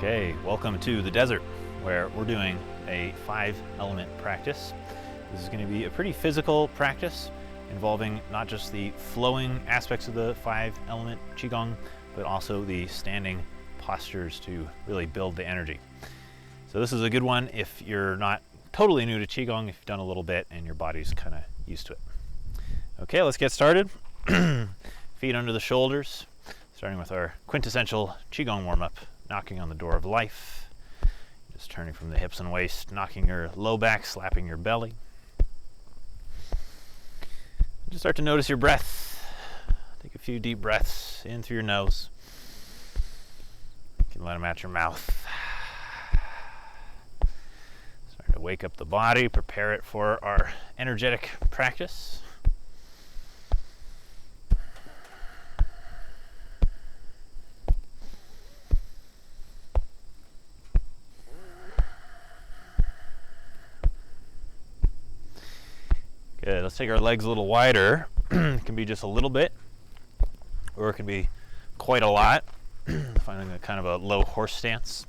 Okay, welcome to the desert, where we're doing a 5-element practice. This is going to be a pretty physical practice involving not just the flowing aspects of the 5-element Qigong, but also the standing postures to really build the energy. So this is a good one if you're not totally new to Qigong, if you've done a little bit and your body's kind of used to it. Okay, let's get started. Feet under the shoulders, starting with our quintessential Qigong warm-up. Knocking on the door of life, just turning from the hips and waist, knocking your low back, slapping your belly. Just start to notice your breath. Take a few deep breaths in through your nose. You can let them out your mouth. Start to wake up the body, prepare it for our energetic practice. Good. Let's take our legs a little wider. It can be just a little bit, or it can be quite a lot. Finding a kind of a low horse stance.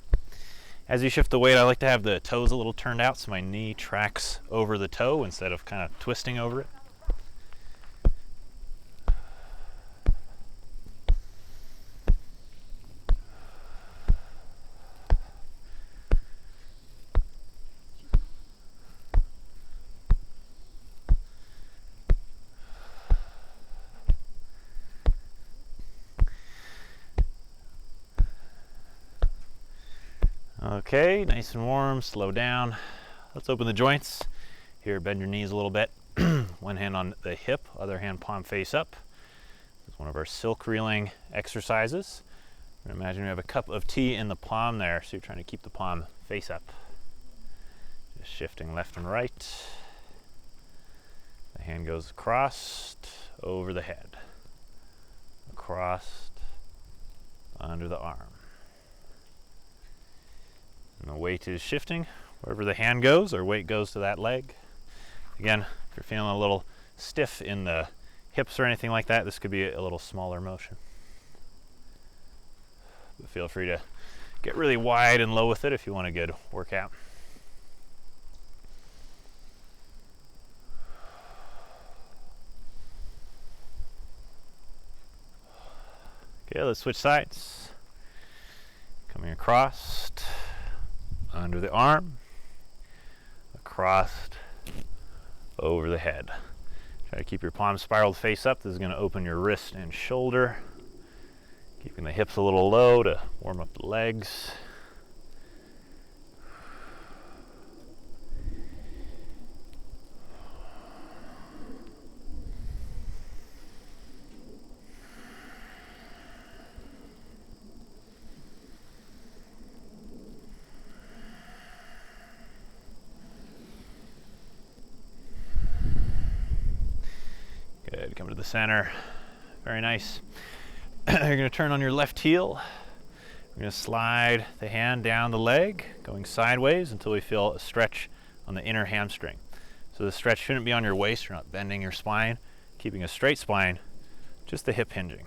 As you shift the weight, I like to have the toes a little turned out so my knee tracks over the toe instead of kind of twisting over it. Okay, nice and warm, slow down. Let's open the joints. Here, bend your knees a little bit. One hand on the hip, other hand palm face up. It's one of our silk reeling exercises. Imagine you have a cup of tea in the palm there, so you're trying to keep the palm face up. Just shifting left and right. The hand goes across, over the head. Across, under the arm. And the weight is shifting. Wherever the hand goes, our weight goes to that leg. Again, if you're feeling a little stiff in the hips or anything like that, this could be a little smaller motion. But feel free to get really wide and low with it if you want a good workout. Okay, let's switch sides. Coming across, under the arm, across, over the head. Try to keep your palms spiraled face up. This is going to open your wrist and shoulder. Keeping the hips a little low to warm up the legs. Good, come to the center. Very nice. You're going to turn on your left heel. We're going to slide the hand down the leg, going sideways until we feel a stretch on the inner hamstring. So the stretch shouldn't be on your waist. You're not bending your spine, keeping a straight spine, just the hip hinging.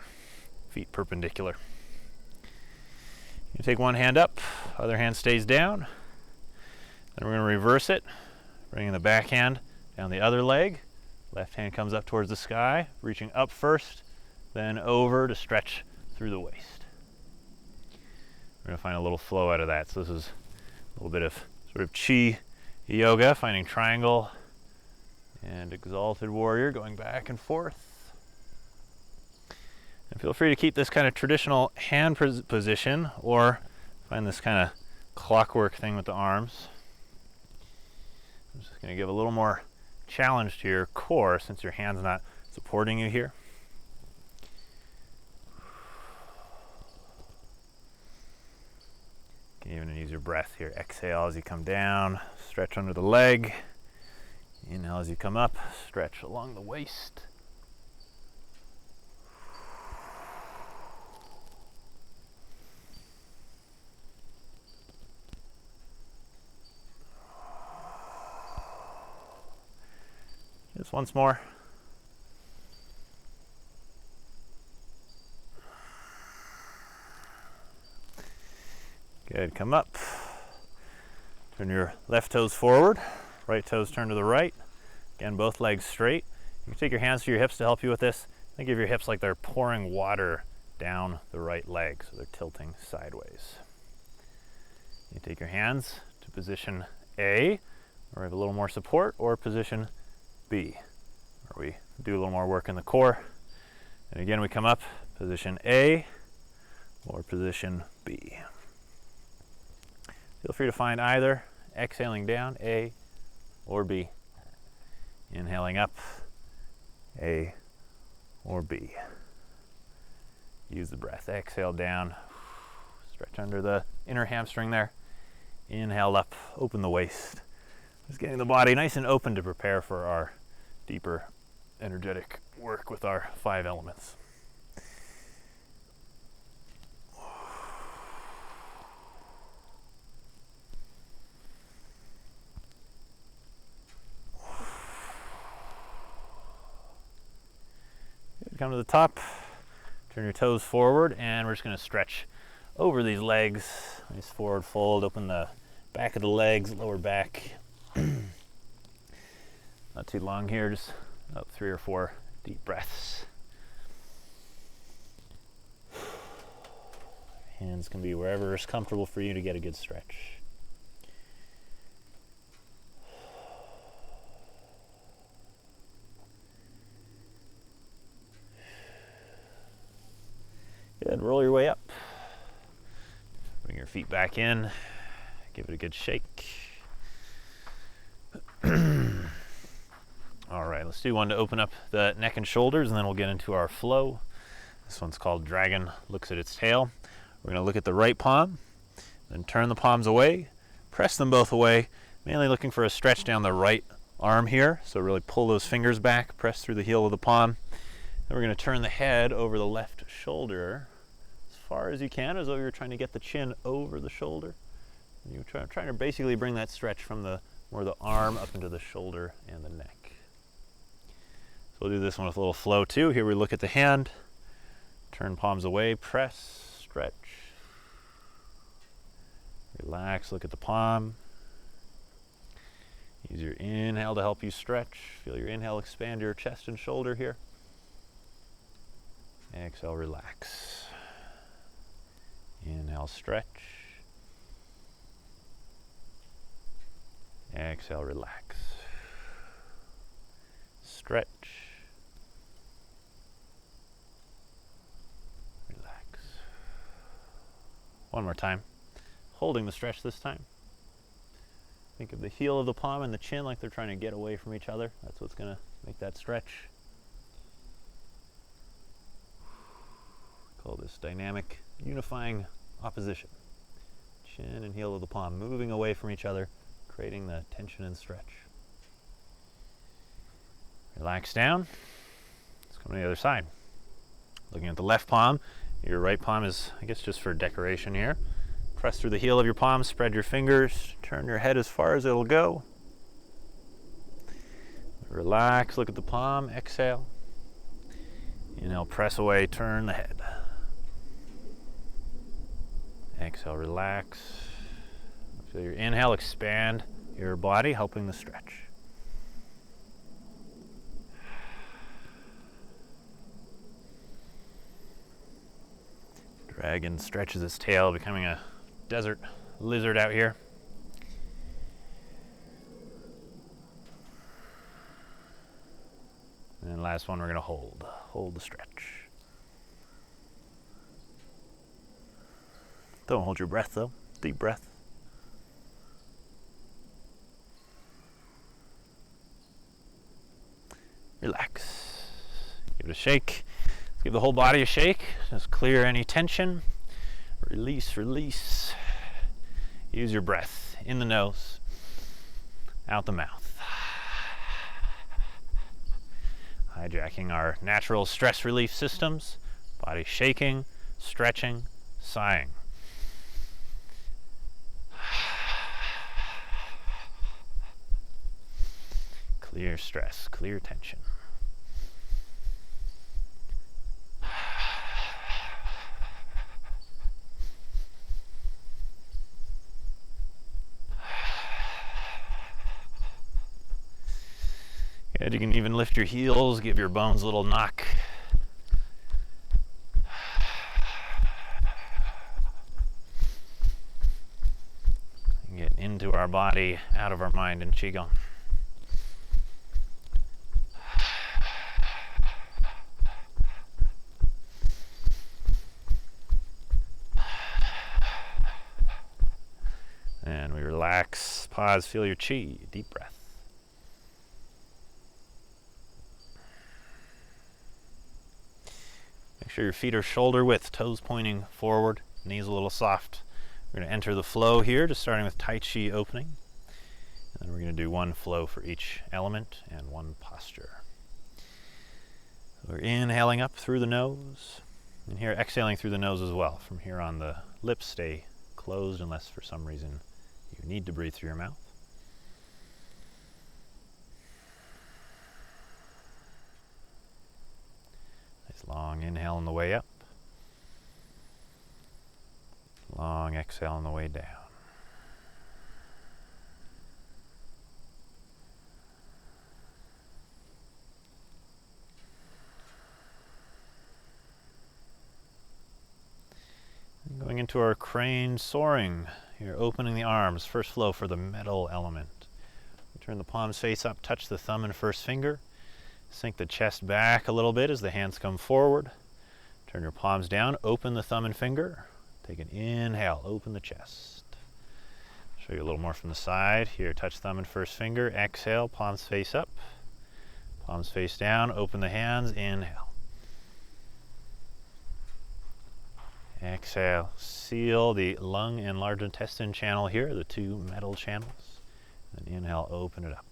Feet perpendicular. You take one hand up, other hand stays down. Then we're going to reverse it, bringing the back hand down the other leg. Left hand comes up towards the sky, reaching up first, then over to stretch through the waist. We're going to find a little flow out of that. So this is a little bit of sort of chi yoga, finding triangle and exalted warrior, going back and forth. And feel free to keep this kind of traditional hand position or find this kind of clockwork thing with the arms. I'm just going to give a little more challenge to your core since your hand's not supporting you here. You can even use your breath here. Exhale as you come down, stretch under the leg. Inhale as you come up, stretch along the waist. Just once more. Good, come up. Turn your left toes forward, right toes turn to the right. Again, both legs straight. You can take your hands to your hips to help you with this. Think of your hips like they're pouring water down the right leg, so they're tilting sideways. You take your hands to position A, where we have a little more support, or position B, where we do a little more work in the core. And again, we come up, position A, or position B. Feel free to find either, exhaling down, A or B. Inhaling up, A or B. Use the breath. Exhale down, stretch under the inner hamstring there. Inhale up, open the waist. Just getting the body nice and open to prepare for our deeper energetic work with our 5 elements. Come to the top, turn your toes forward, and we're just going to stretch over these legs. Nice forward fold, open the back of the legs, lower back. Not too long here, just about 3 or 4 deep breaths. Hands can be wherever is comfortable for you to get a good stretch. Good, roll your way up. Bring your feet back in. Give it a good shake. All right, let's do one to open up the neck and shoulders, and then we'll get into our flow. This one's called Dragon Looks at Its Tail. We're going to look at the right palm, then turn the palms away, press them both away, mainly looking for a stretch down the right arm here. So really pull those fingers back, press through the heel of the palm. Then we're going to turn the head over the left shoulder as far as you can, as though you're trying to get the chin over the shoulder. And you're trying to basically bring that stretch from the arm up into the shoulder and the neck. So we'll do this one with a little flow too. Here we look at the hand, turn palms away, press, stretch, relax, look at the palm. Use your inhale to help you stretch. Feel your inhale expand your chest and shoulder here. Exhale, relax. Inhale, stretch. Exhale, relax. Stretch. Relax. One more time. Holding the stretch this time. Think of the heel of the palm and the chin like they're trying to get away from each other. That's what's going to make that stretch. Call this dynamic unifying opposition. Chin and heel of the palm moving away from each other, creating the tension and stretch. Relax down. Let's come to the other side. Looking at the left palm, your right palm is, I guess, just for decoration here. Press through the heel of your palm, spread your fingers, turn your head as far as it'll go. Relax, look at the palm, exhale. Inhale, press away, turn the head. Exhale, relax. Feel your inhale, expand your body, helping the stretch. Dragon stretches its tail, becoming a desert lizard out here. And last one, we're going to hold the stretch. Don't hold your breath though, deep breath. Relax. Give it a shake. Let's give the whole body a shake. Just clear any tension. Release, release. Use your breath in the nose, out the mouth. Hijacking our natural stress relief systems. Body shaking, stretching, sighing. Clear stress, clear tension. And you can even lift your heels, give your bones a little knock. And get into our body, out of our mind in Qigong. And we relax, pause, feel your chi, deep breath. Make sure your feet are shoulder width, toes pointing forward, knees a little soft. We're going to enter the flow here, just starting with Tai Chi opening. And then we're going to do one flow for each element and one posture. So we're inhaling up through the nose, and here exhaling through the nose as well. From here on, the lips stay closed unless for some reason you need to breathe through your mouth. Nice long inhale on the way up. Long exhale on the way down. And going into our crane soaring. Here, opening the arms, first flow for the metal element. Turn the palms face up, touch the thumb and first finger. Sink the chest back a little bit as the hands come forward. Turn your palms down, open the thumb and finger. Take an inhale, open the chest. Show you a little more from the side. Here, touch thumb and first finger. Exhale, palms face up. Palms face down, open the hands, inhale. Exhale, seal the lung and large intestine channel here, the two metal channels. Then inhale, open it up.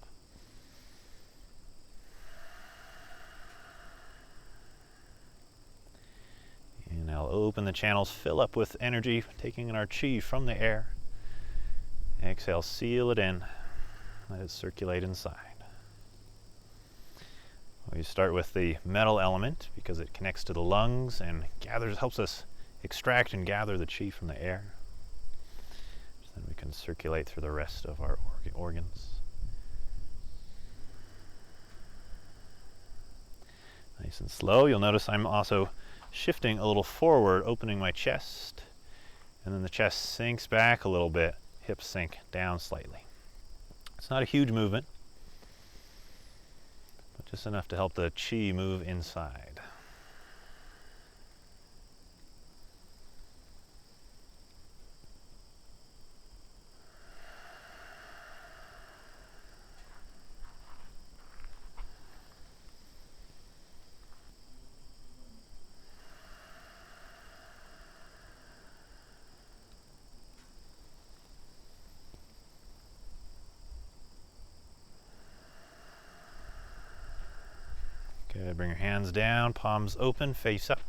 Inhale, open the channels, fill up with energy, taking in our chi from the air. Exhale, seal it in, let it circulate inside. We start with the metal element because it connects to the lungs and helps us extract and gather the chi from the air. So then we can circulate through the rest of our organs. Nice and slow. You'll notice I'm also shifting a little forward, opening my chest, and then the chest sinks back a little bit, hips sink down slightly. It's not a huge movement, but just enough to help the chi move inside. Good, bring your hands down, palms open, face up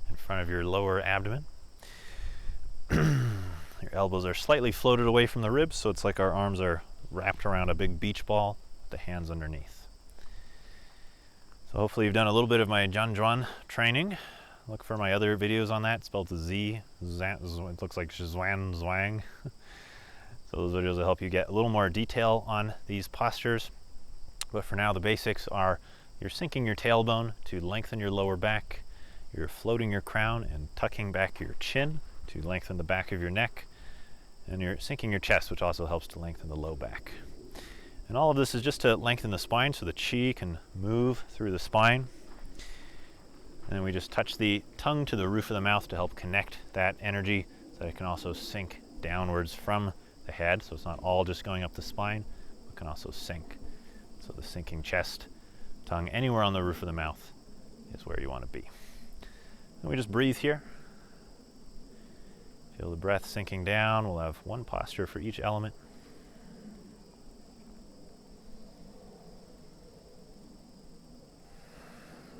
in front of your lower abdomen. Your elbows are slightly floated away from the ribs, so it's like our arms are wrapped around a big beach ball with the hands underneath. So hopefully you've done a little bit of my Zhan Zhuang training. Look for my other videos on that, spelled with Z. It looks like Zhan Zhuang. So those videos will help you get a little more detail on these postures. But for now, the basics are you're sinking your tailbone to lengthen your lower back. You're floating your crown and tucking back your chin to lengthen the back of your neck. And you're sinking your chest, which also helps to lengthen the low back. And all of this is just to lengthen the spine so the chi can move through the spine. And then we just touch the tongue to the roof of the mouth to help connect that energy so that it can also sink downwards from the head. So it's not all just going up the spine, but can also sink. So the sinking chest, tongue anywhere on the roof of the mouth is where you want to be. And we just breathe here. Feel the breath sinking down. We'll have one posture for each element.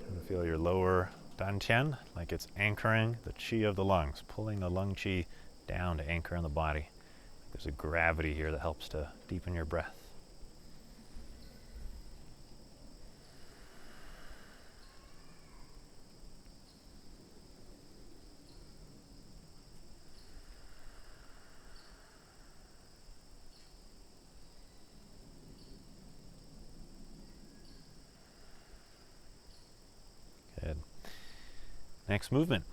And feel your lower dantian like it's anchoring the chi of the lungs, pulling the lung chi down to anchor in the body. There's a gravity here that helps to deepen your breath. Next movement.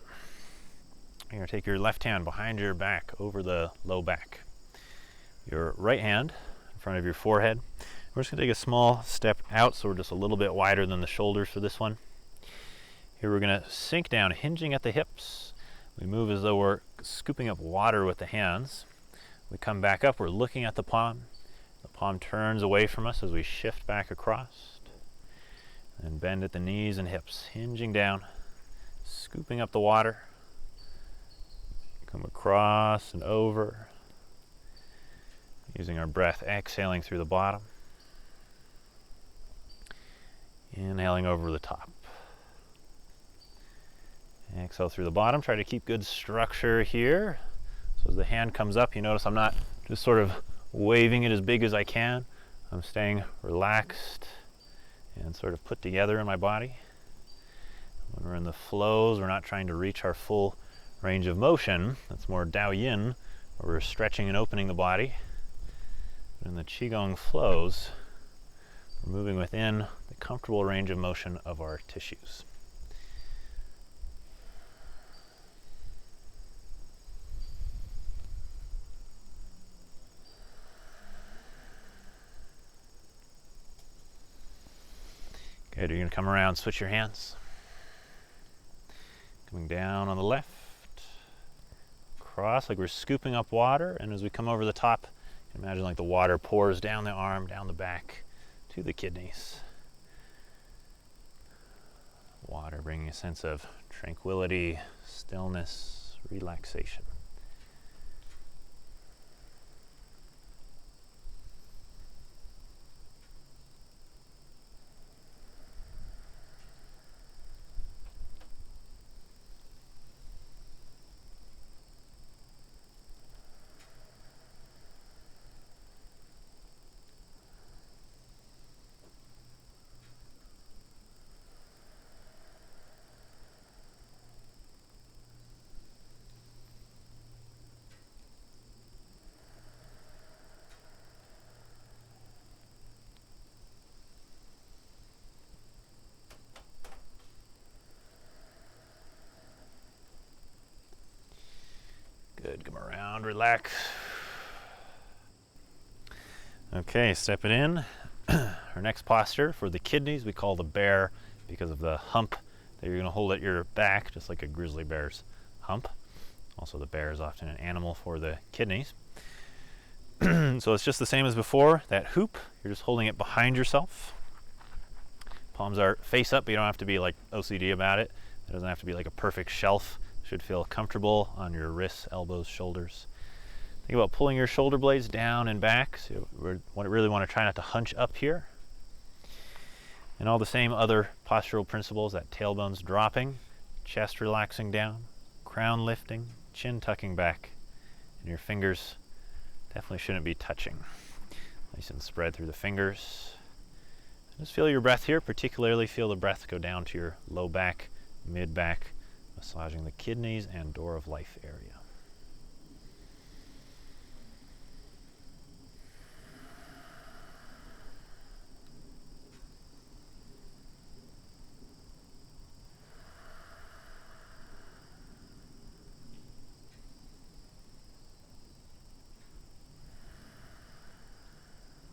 You're going to take your left hand behind your back over the low back. Your right hand in front of your forehead. We're just going to take a small step out, so we're just a little bit wider than the shoulders for this one. Here we're going to sink down, hinging at the hips. We move as though we're scooping up water with the hands. We come back up, we're looking at the palm. The palm turns away from us as we shift back across. And bend at the knees and hips, hinging down, scooping up the water. Come across and over. Using our breath, exhaling through the bottom. Inhaling over the top. Exhale through the bottom. Try to keep good structure here. So as the hand comes up, you notice I'm not just sort of waving it as big as I can. I'm staying relaxed and sort of put together in my body. When we're in the flows, we're not trying to reach our full range of motion. That's more Daoyin, where we're stretching and opening the body. But in the Qigong flows, we're moving within the comfortable range of motion of our tissues. Good, you're going to come around, switch your hands. Coming down on the left. Cross like we're scooping up water, and as we come over the top, you can imagine like the water pours down the arm, down the back, to the kidneys. Water bringing a sense of tranquility, stillness, relaxation. Good, come around, relax. Okay, stepping in. Our next posture for the kidneys we call the bear because of the hump that you're going to hold at your back, just like a grizzly bear's hump. Also, the bear is often an animal for the kidneys. So it's just the same as before, that hoop, you're just holding it behind yourself. Palms are face up, but you don't have to be like OCD about it. It doesn't have to be like a perfect shelf. Should feel comfortable on your wrists, elbows, shoulders. Think about pulling your shoulder blades down and back. So we really want to try not to hunch up here. And all the same other postural principles, that tailbone's dropping, chest relaxing down, crown lifting, chin tucking back, and your fingers definitely shouldn't be touching. Nice and spread through the fingers. Just feel your breath here, particularly feel the breath go down to your low back, mid back, massaging the kidneys and door of life area.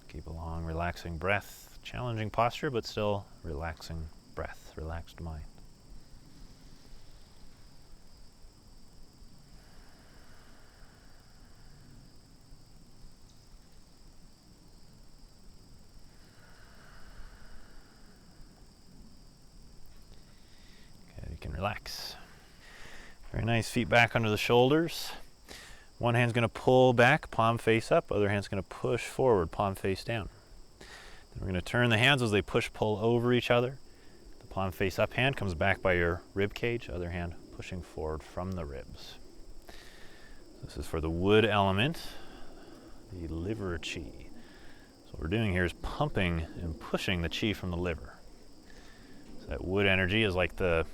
Keep a long, relaxing breath, challenging posture, but still relaxing breath, relaxed mind. You can relax. Very nice, feet back under the shoulders. One hand's going to pull back, palm face up. Other hand's going to push forward, palm face down. Then we're going to turn the hands as they push, pull over each other. The palm face up hand comes back by your rib cage. Other hand pushing forward from the ribs. This is for the wood element, the liver chi. So what we're doing here is pumping and pushing the chi from the liver. So that wood energy is like the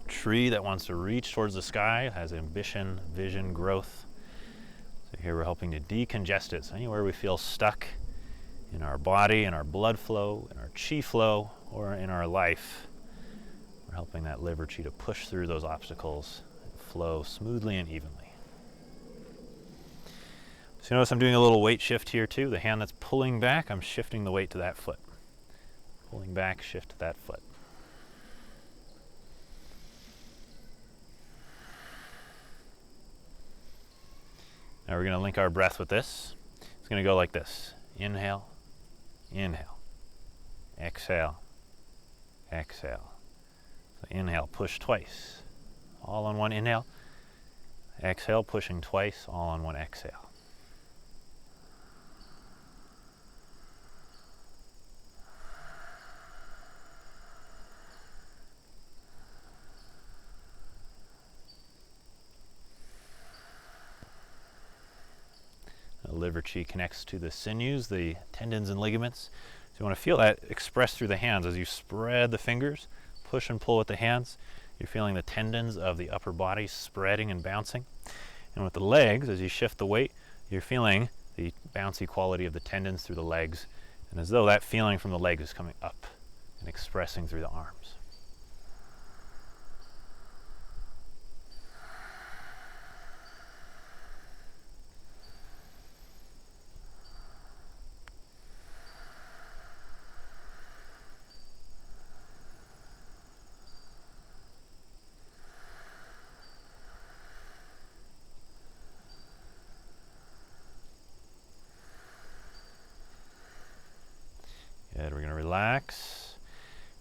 tree that wants to reach towards the sky, has ambition, vision, growth. So here we're helping to decongest it. So anywhere we feel stuck in our body, in our blood flow, in our chi flow, or in our life, We're helping that liver chi to push through those obstacles and flow smoothly and evenly. So you notice I'm doing a little weight shift here too. The hand that's pulling back, I'm shifting the weight to that foot. Pulling back, shift to that foot. Now we're going to link our breath with this. It's going to go like this. Inhale, inhale, exhale, exhale. So inhale, push twice, all on one inhale. Exhale, pushing twice, all on one exhale. The liver chi connects to the sinews, the tendons and ligaments. So you want to feel that expressed through the hands as you spread the fingers, push and pull with the hands. You're feeling the tendons of the upper body spreading and bouncing. And with the legs, as you shift the weight, you're feeling the bouncy quality of the tendons through the legs, and as though that feeling from the legs is coming up and expressing through the arms. Good, we're going to relax.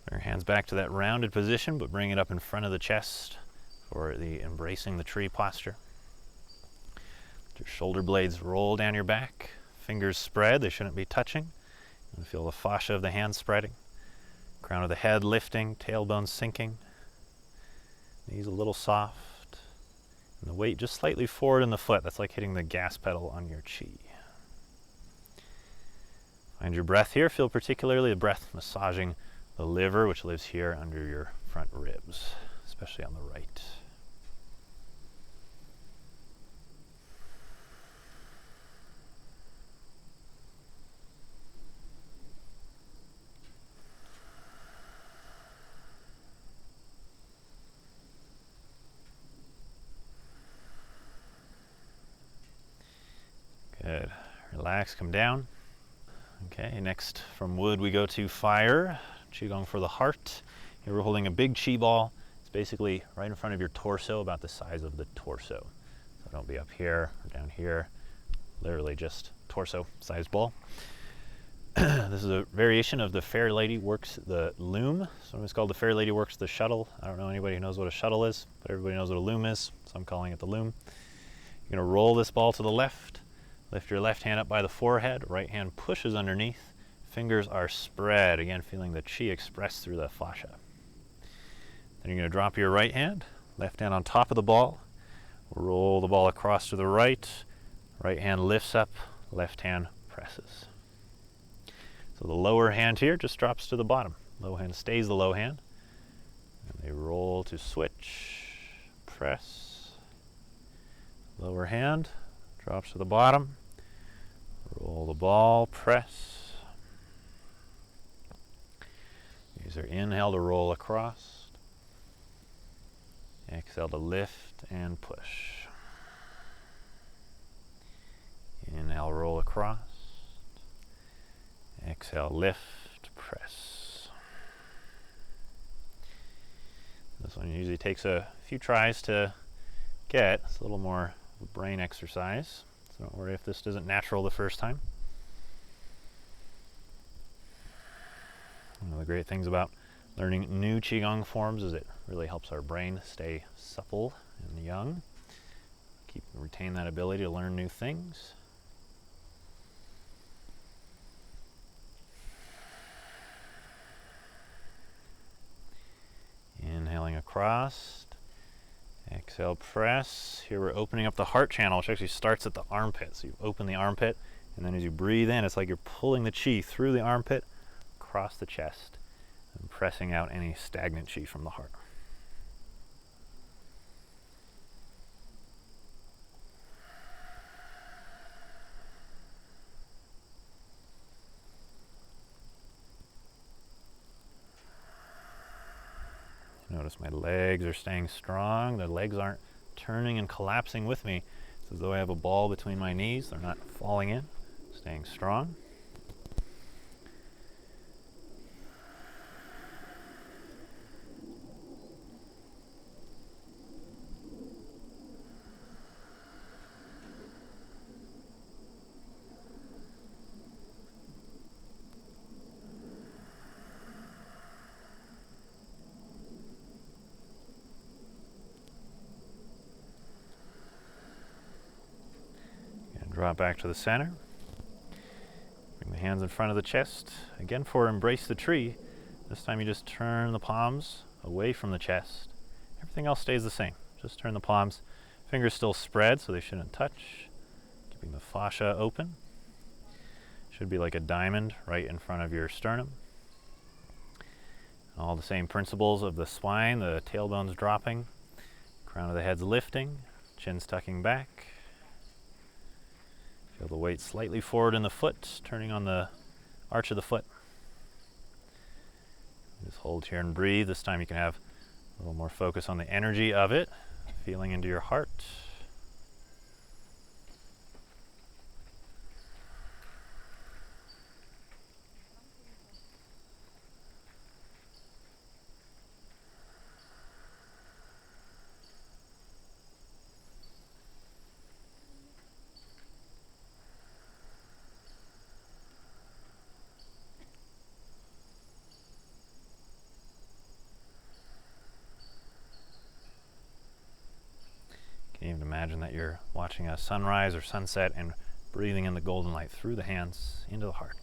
Bring our hands back to that rounded position, but bring it up in front of the chest for the embracing the tree posture. Let your shoulder blades roll down your back. Fingers spread, they shouldn't be touching. And feel the fascia of the hands spreading. Crown of the head lifting, tailbone sinking. Knees a little soft. And the weight just slightly forward in the foot. That's like hitting the gas pedal on your chi. Find your breath here. Feel particularly the breath massaging the liver, which lives here under your front ribs, especially on the right. Good. Relax, come down. Okay, next from wood we go to fire, Qigong for the heart. Here we're holding a big chi ball. It's basically right in front of your torso, about the size of the torso. So don't be up here or down here, literally just torso size ball. This is a variation of the Fair Lady Works the loom. Sometimes called the Fair Lady Works the shuttle. I don't know anybody who knows what a shuttle is, but everybody knows what a loom is, so I'm calling it the loom. You're going to roll this ball to the left. Lift your left hand up by the forehead, right hand pushes underneath, fingers are spread, again feeling the chi expressed through the fascia. Then you're going to drop your right hand, left hand on top of the ball, roll the ball across to the right, right hand lifts up, left hand presses. So the lower hand here just drops to the bottom, low hand stays the low hand, and they roll to switch, press, lower hand drops to the bottom, roll the ball, press. Use your inhale to roll across. Exhale to lift and push. Inhale, roll across. Exhale, lift, press. This one usually takes a few tries to get. It's a little more brain exercise. So don't worry if this isn't natural the first time. One of the great things about learning new Qigong forms is it really helps our brain stay supple and young. Retain that ability to learn new things. Inhaling across. Exhale, press. Here we're opening up the heart channel, which actually starts at the armpit. So you open the armpit, and then as you breathe in, it's like you're pulling the chi through the armpit, across the chest, and pressing out any stagnant chi from the heart. Notice Notice my legs are staying strong. The legs aren't turning and collapsing with me. It's as though I have a ball between my knees. They're not falling in, staying strong. Drop back to the center. Bring the hands in front of the chest. Again, for embrace the tree, this time you just turn the palms away from the chest. Everything else stays the same. Just turn the palms. Fingers still spread, so they shouldn't touch. Keeping the fascia open. Should be like a diamond right in front of your sternum. All the same principles of the spine, the tailbone's dropping, crown of the head's lifting, chin's tucking back. Feel the weight slightly forward in the foot, turning on the arch of the foot. Just hold here and breathe. This time you can have a little more focus on the energy of it, feeling into your heart. You can even imagine that you're watching a sunrise or sunset and breathing in the golden light through the hands into the heart.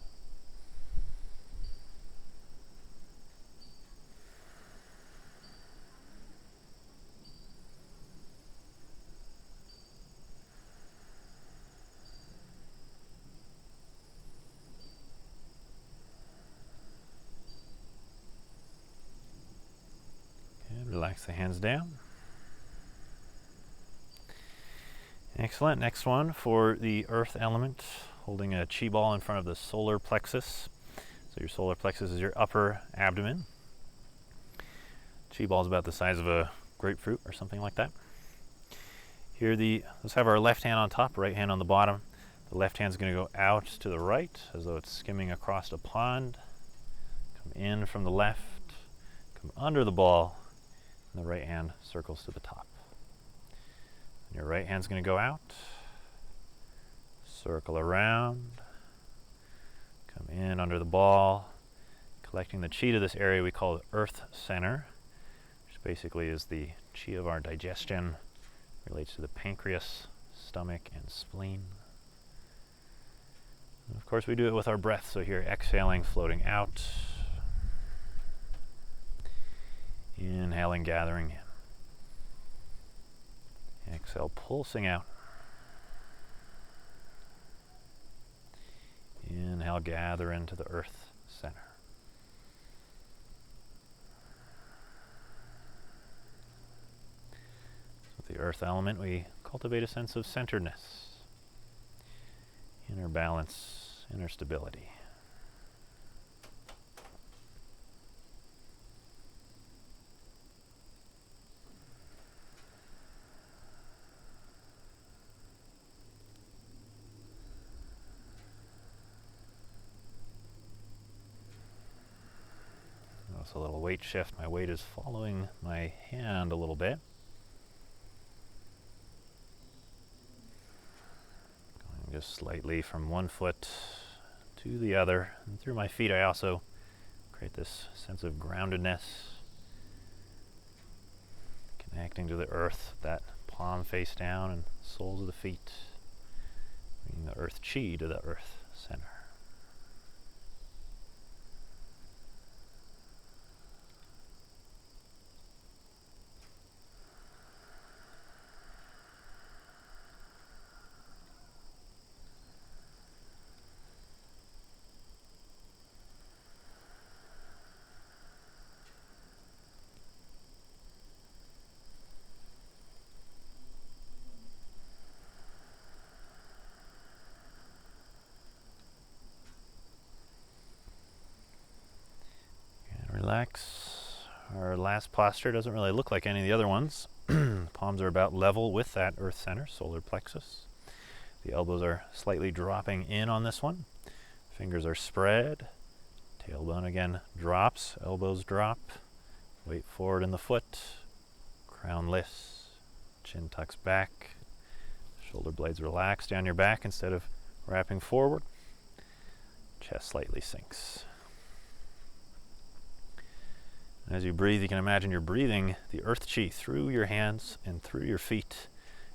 Okay, relax the hands down. Excellent. Next one for the earth element, holding a chi ball in front of the solar plexus. So your solar plexus is your upper abdomen. Chi ball is about the size of a grapefruit or something like that. Here, let's have our left hand on top, right hand on the bottom. The left hand is going to go out to the right as though it's skimming across a pond. Come in from the left, come under the ball, and the right hand circles to the top. Your right hand's going to go out, circle around, come in under the ball, collecting the chi to this area we call the earth center, which basically is the chi of our digestion, relates to the pancreas, stomach, and spleen. And of course, we do it with our breath, so here exhaling, floating out, inhaling, gathering in. Exhale, pulsing out. Inhale, gather into the earth center. With the earth element, we cultivate a sense of centeredness, inner balance, inner stability. Notice a little weight shift. My weight is following my hand a little bit. Going just slightly from one foot to the other. And through my feet I also create this sense of groundedness, connecting to the earth, that palm face down and soles of the feet, bringing the earth chi to the earth center. Relax, Our last posture doesn't really look like any of the other ones. Palms are about level with that earth center, solar plexus. The elbows are slightly dropping in on this one. Fingers are spread. Tailbone again drops, elbows drop. Weight forward in the foot. Crown lifts. Chin tucks back. Shoulder blades relax down your back instead of wrapping forward. Chest slightly sinks. As you breathe, you can imagine you're breathing the earth chi through your hands and through your feet,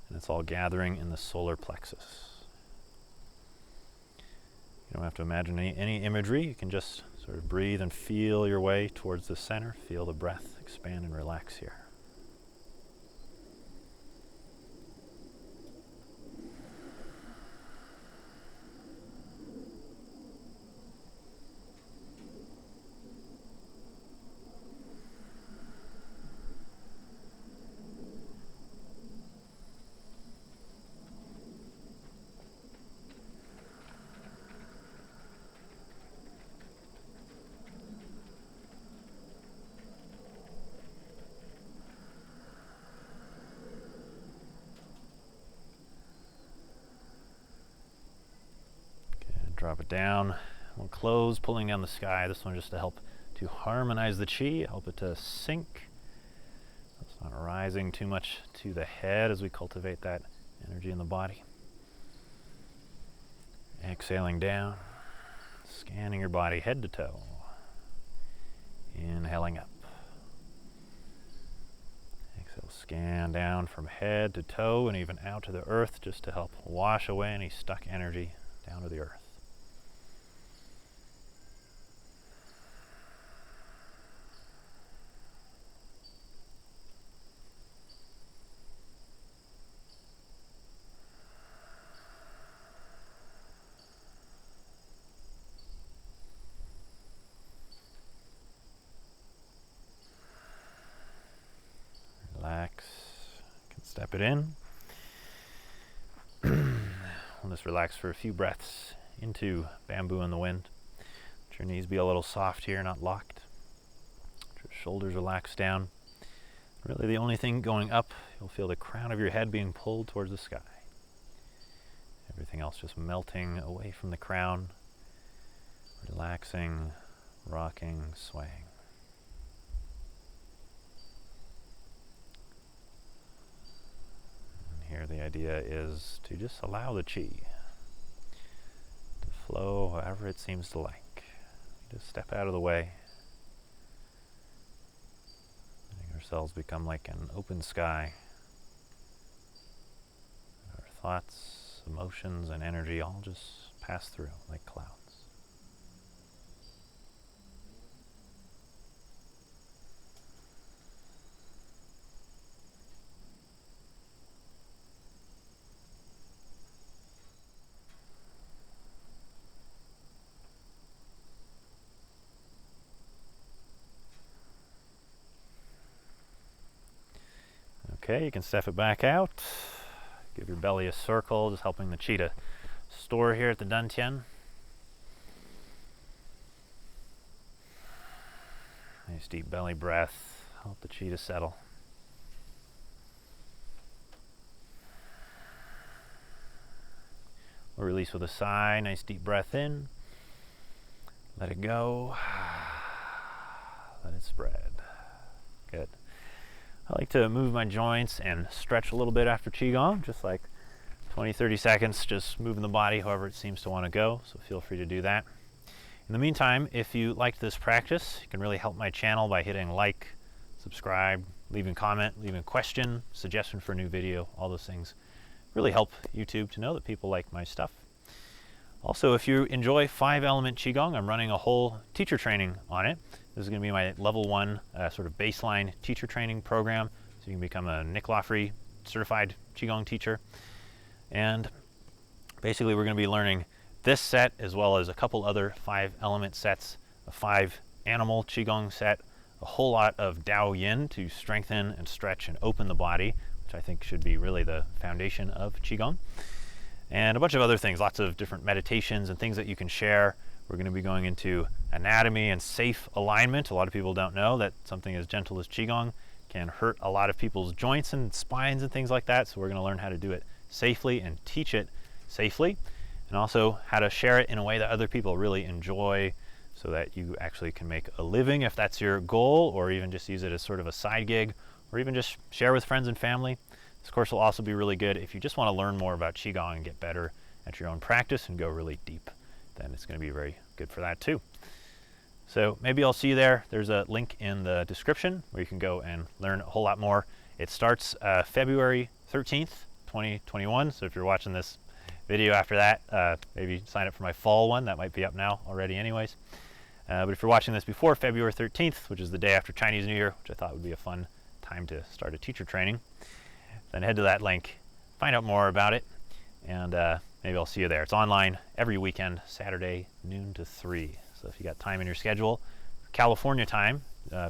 and it's all gathering in the solar plexus. You don't have to imagine any imagery. You can just sort of breathe and feel your way towards the center. Feel the breath expand and relax here. Drop it down. We'll close, pulling down the sky. This one just to help to harmonize the chi, help it to sink. It's not rising too much to the head as we cultivate that energy in the body. Exhaling down, scanning your body head to toe. Inhaling up. Exhale, scan down from head to toe and even out to the earth just to help wash away any stuck energy down to the earth. Relax. You can step it in. We'll just relax for a few breaths into bamboo in the wind. Let your knees be a little soft here, not locked. Let your shoulders relax down. Really the only thing going up, you'll feel the crown of your head being pulled towards the sky. Everything else just melting away from the crown, relaxing, rocking, swaying. Here the idea is to just allow the chi to flow however it seems to like. Just step out of the way. Letting ourselves become like an open sky. Our thoughts, emotions, and energy all just pass through like clouds. Okay, you can step it back out. Give your belly a circle, just helping the chi to store here at the dantian. Nice deep belly breath, help the chi to settle. We'll release with a sigh, nice deep breath in. Let it go. Let it spread. Good. I like to move my joints and stretch a little bit after Qigong, just like 20-30 seconds, just moving the body however it seems to want to go, so feel free to do that. In the meantime, if you liked this practice, you can really help my channel by hitting like, subscribe, leaving a comment, leaving a question, suggestion for a new video. All those things really help YouTube to know that people like my stuff. Also, if you enjoy 5-element Qigong, I'm running a whole teacher training on it. This is going to be my level 1 sort of baseline teacher training program, so you can become a Nick Lawfrey certified Qigong teacher. And basically we're going to be learning this set as well as a couple other 5-element sets, a 5-animal Qigong set, a whole lot of Daoyin to strengthen and stretch and open the body, which I think should be really the foundation of Qigong. And a bunch of other things, lots of different meditations and things that you can share We're going to be going into anatomy and safe alignment. A lot of people don't know that something as gentle as Qigong can hurt a lot of people's joints and spines and things like that. So we're going to learn how to do it safely and teach it safely, and also how to share it in a way that other people really enjoy, so that you actually can make a living if that's your goal, or even just use it as sort of a side gig, or even just share with friends and family. This course will also be really good if you just want to learn more about Qigong and get better at your own practice and go really deep. Then it's going to be very good for that too. So maybe I'll see you there. There's a link in the description where you can go and learn a whole lot more. It starts February 13th, 2021. So if you're watching this video after that, maybe sign up for my fall one. That might be up now already anyways. But if you're watching this before February 13th, which is the day after Chinese New Year, which I thought would be a fun time to start a teacher training, then head to that link, find out more about it, and maybe I'll see you there. It's online every weekend, Saturday, noon to 3. So if you got time in your schedule, California time,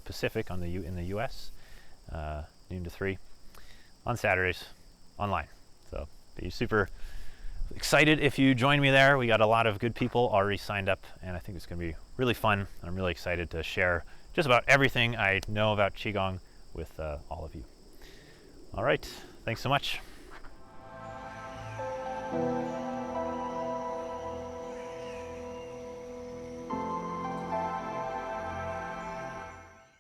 Pacific in the US, noon to 3, on Saturdays, online. So be super excited if you join me there. We got a lot of good people already signed up, and I think it's going to be really fun. And I'm really excited to share just about everything I know about Qigong with all of you. All right, thanks so much.